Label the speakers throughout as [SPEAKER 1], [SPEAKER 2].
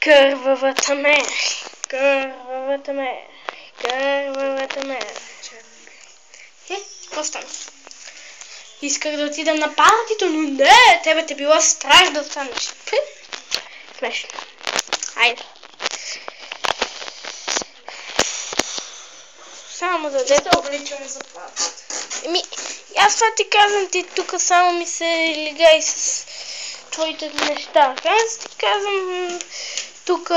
[SPEAKER 1] Кървавата мер. Кървавата мер. Кървавата мер. Какво стана? Исках да отидам на партито, но не! Тебе те било страх да останеш. Смешно. Айде. Само да
[SPEAKER 2] Ще обличаме заплатата.
[SPEAKER 1] Аз това ти казвам, ти тук само ми се лигай с твоите неща. Аз ти казвам тук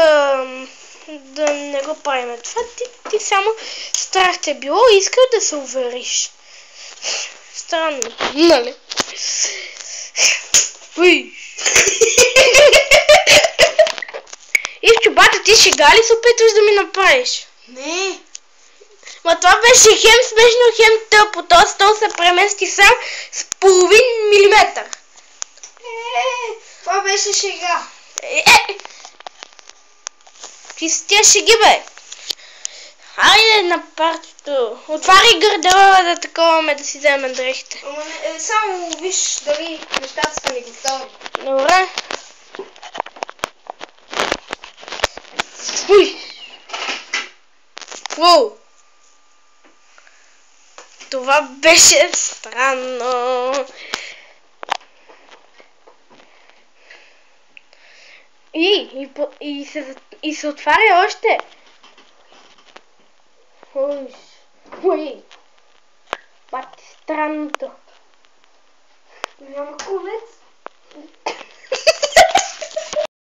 [SPEAKER 1] да не го правим. Това ти само страх те било и искал да се увериш. Странно, нали? Уй! Ивчо, бата, ти шега ли се опитваш да ми направиш?
[SPEAKER 2] Не!
[SPEAKER 1] Ма това беше хем смешно, хем тъпо. Този стол се премести сам с половин милиметър.
[SPEAKER 2] Това беше шега.
[SPEAKER 1] Ти с тия шеги, бе. Хайде на партито. Отваряй гардероба да таковаме да си вземем дрехите.
[SPEAKER 2] Само виж дали нещата са ни готови.
[SPEAKER 1] Добре. Уй! Воу! Това беше странно. И се отваря още. Уй! Пати странното.
[SPEAKER 2] Няма колец.